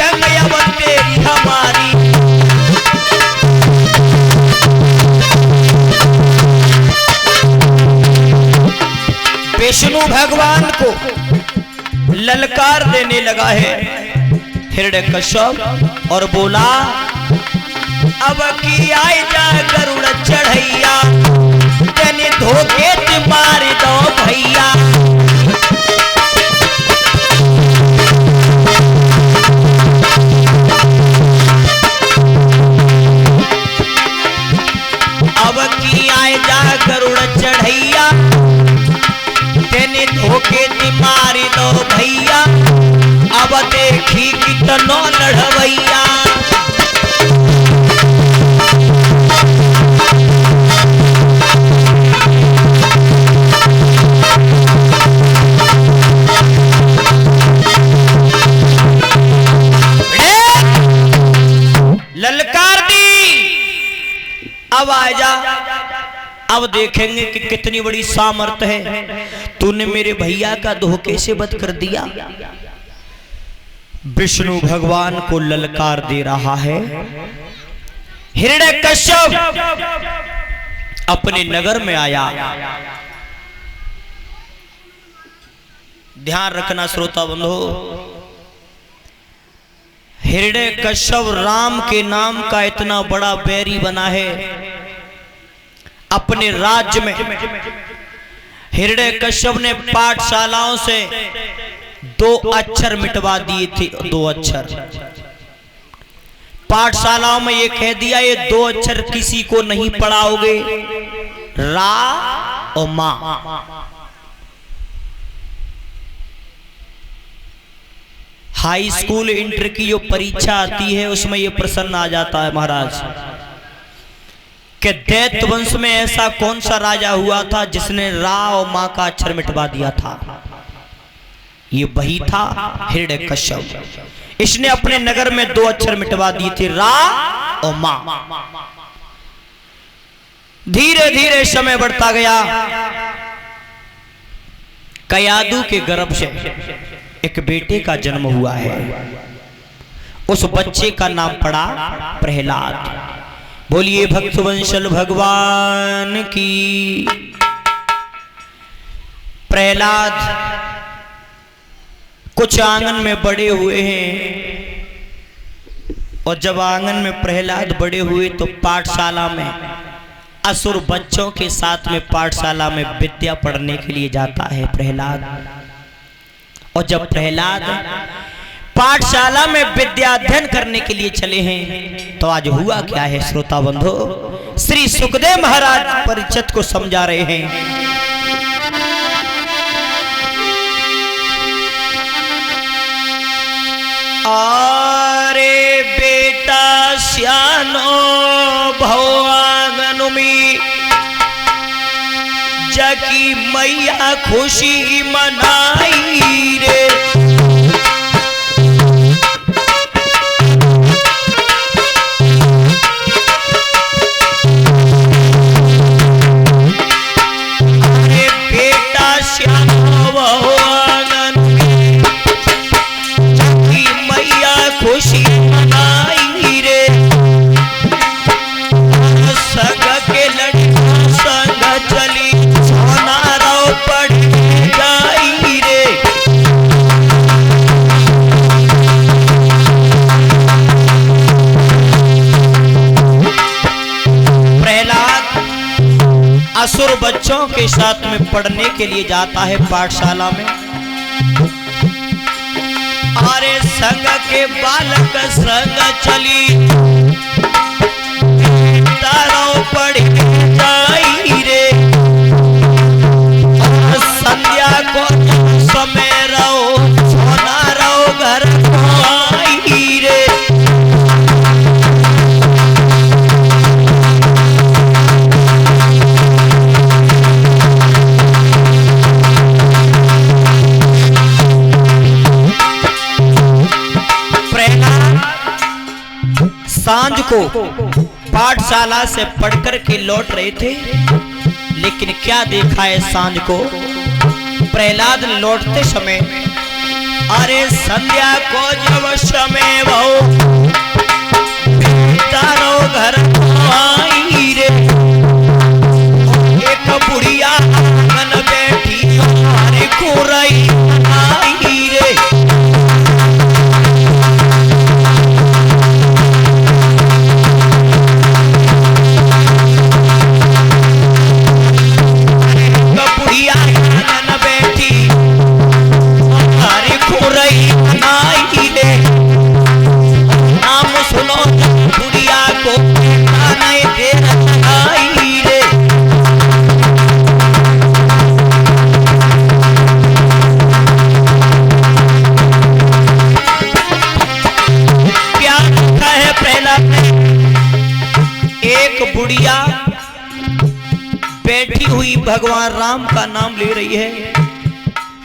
जंग अब तेरी हमारी। विष्णु भगवान को ललकार देने लगा है हिरण्यकश्यप और बोला अब की आई जा गरुड़ चढ़ैया, तेने धोखे ते मार दो भैया। अब की आए जा गरुड़ चढ़ैया, तेने धोखे ते मार दो भैया। अब देखी कितनो लड़वैया। ललकार दी, अब आजा, अब देखेंगे कि कितनी बड़ी सामर्थ है। तूने मेरे भैया का धोखे से वध कर दिया। विष्णु भगवान को ललकार दे रहा है। हिरण्यकश्यप अपने नगर में आया। ध्यान रखना श्रोता बंधु, हिरण्यकश्यप राम के नाम का इतना बड़ा बैरी बना है। अपने राज्य में हिरण्यकश्यप ने पाठशालाओं से 2 अक्षर मिटवा दिए थे। 2 अक्षर पाठशालाओं में ये कह दिया, ये 2 अक्षर किसी को नहीं पढ़ाओगे, रा और मां। हाई स्कूल इंटर की जो परीक्षा आती है उसमें ये प्रश्न आ जाता है महाराज कि दैत्य वंश में ऐसा कौन सा राजा हुआ था जिसने रा और मां का अक्षर मिटवा दिया था। ये वही था हिरण्यकश्यप। इसने अपने नगर में 2 अक्षर मिटवा दिए थे, रा और मां। धीरे धीरे समय बढ़ता गया। कयादू के गर्भ से एक बेटे का जन्म हुआ है। उस बच्चे का नाम पड़ा प्रहलाद। बोलिए भक्तवंशल भगवान की। प्रहलाद कुछ आंगन में बड़े हुए हैं और जब आंगन में प्रहलाद बड़े हुए तो पाठशाला में असुर बच्चों के साथ में पाठशाला में विद्या पढ़ने के लिए जाता है प्रहलाद। और जब प्रहलाद पाठशाला में विद्या अध्ययन करने के लिए चले हैं तो आज हुआ क्या है श्रोता बंधु। श्री सुखदेव महाराज परीक्षित को समझा रहे हैं। अरे बेटा श्यानो भवांगनु में जकी मैया खुशी मनाई रे। अरे बेटा श्यानो भवांगनु में जकी मैया खुशी मनाई रे। संग के लड़का संग चली पढ़ जाई रे। प्रहलाद असुर बच्चों के साथ में पढ़ने के लिए जाता है पाठशाला में। अरे संग के बालक संग चली तारो पढ़ जाई रे। संध्या को समय रहो सोना रहो घर आई रे। सांझ को पाठशाला से पढ़कर के लौट रहे थे, लेकिन क्या देखा है सांझ को प्रहलाद लौटते समय। अरे संध्या को जब समय वो बुढ़िया बैठी हुई भगवान राम का नाम ले रही है,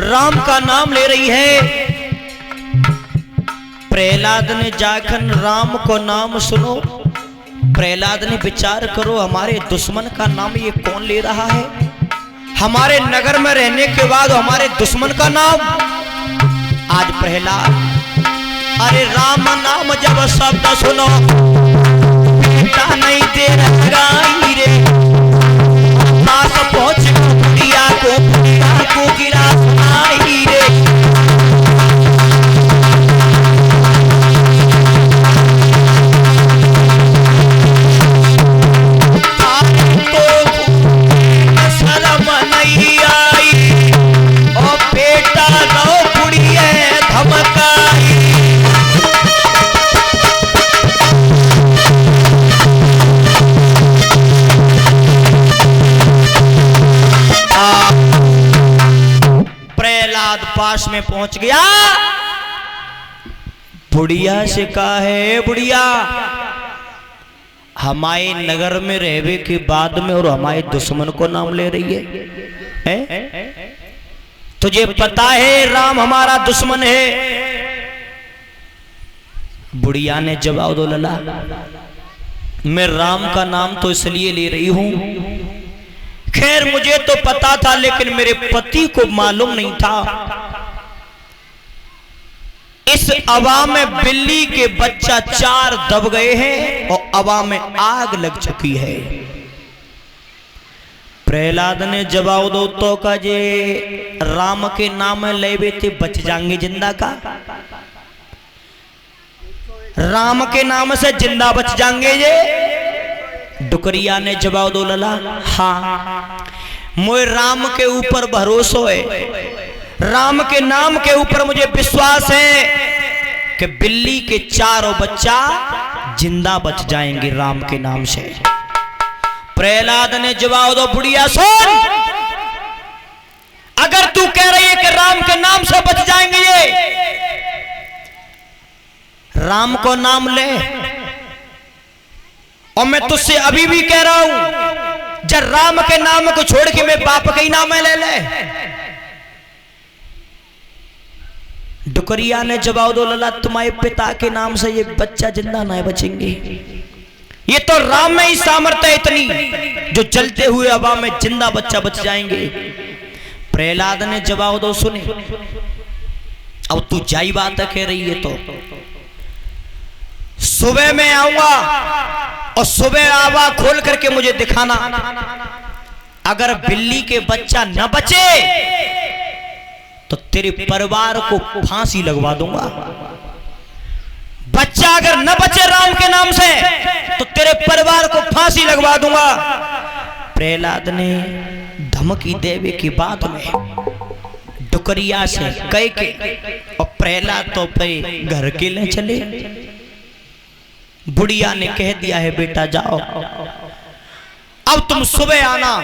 राम का नाम ले रही है। प्रहलाद ने जाकर राम को नाम सुनो, प्रहलाद ने विचार करो हमारे दुश्मन का नाम ये कौन ले रहा है, हमारे नगर में रहने के बाद हमारे दुश्मन का नाम। आज प्रहलाद अरे राम नाम जब शब्द सुनो बेटा नहीं दे रही रे, पास पहुंच बुढ़िया को गिरा सुनाई रे। शर्म नहीं आई और बेटा रो बुढ़िया धमकाई। प्रहलाद पास में पहुंच गया, बुढ़िया से कहा है बुढ़िया हमारे नगर में रहने के बाद में और हमारे दुश्मन को नाम ले रही है? तुझे पता है राम हमारा दुश्मन है? बुढ़िया ने जवाब दो लला मैं राम का नाम तो इसलिए ले रही हूं, खैर मुझे तो पता था लेकिन मेरे पति को मालूम नहीं था। इस हवा में बिल्ली के बच्चा 4 दब गए हैं और हवा में आग लग चुकी है। प्रहलाद ने जवाब दो तो का जे राम के नाम लेवे थे बच जाएंगे जिंदा का, राम के नाम से जिंदा बच जाएंगे ये। डुकरिया ने जवाब दो लला हाँ मुझे राम के ऊपर भरोसा है, राम के नाम के ऊपर मुझे विश्वास है कि बिल्ली के 4 बच्चा जिंदा बच जाएंगे राम के नाम से। प्रहलाद ने जवाब दो बुढ़िया सुन, अगर तू कह रही है कि राम के नाम से बच जाएंगे ये, राम को नाम ले और मैं तुझसे अभी भी कह रहा हूं जब राम के नाम को छोड़ के मैं बाप का ही नाम ले ले। डुकरिया ने जवाब दो लला तुम्हारे पिता के नाम से ये बच्चा जिंदा नहीं बचेंगे, ये तो राम में ही सामर्थ्य है इतनी जो जलते हुए हवा में जिंदा बच्चा बच जाएंगे। प्रहलाद ने जवाब दो सुने अब तू जाई बात कह रही है तो सुबह में आऊंगा और सुबह आवा खोल करके मुझे दिखाना, अगर बिल्ली के बच्चा न बचे तो तेरे परिवार को फांसी लगवा दूंगा, बच्चा अगर न बचे राम के नाम से तो तेरे परिवार को फांसी लगवा दूंगा। प्रहलाद ने धमकी देवे की बात में डुकरिया से कह के और प्रहलाद तो पे घर के ले चले। बुढ़िया ने कह दिया है बेटा जाओ अब तुम सुबह आना,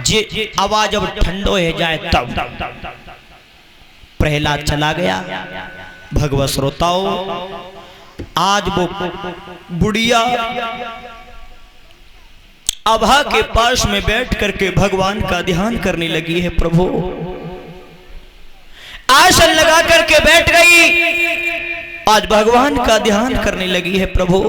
जे आवाज जब ठंडो हो जाए तब। प्रहलाद चला गया। भगवत श्रोताओं आज वो बुढ़िया अभा के पास में बैठ करके भगवान का ध्यान करने लगी है। प्रभु आसन लगा करके बैठ गई, आज भगवान का ध्यान करने लगी है। प्रभु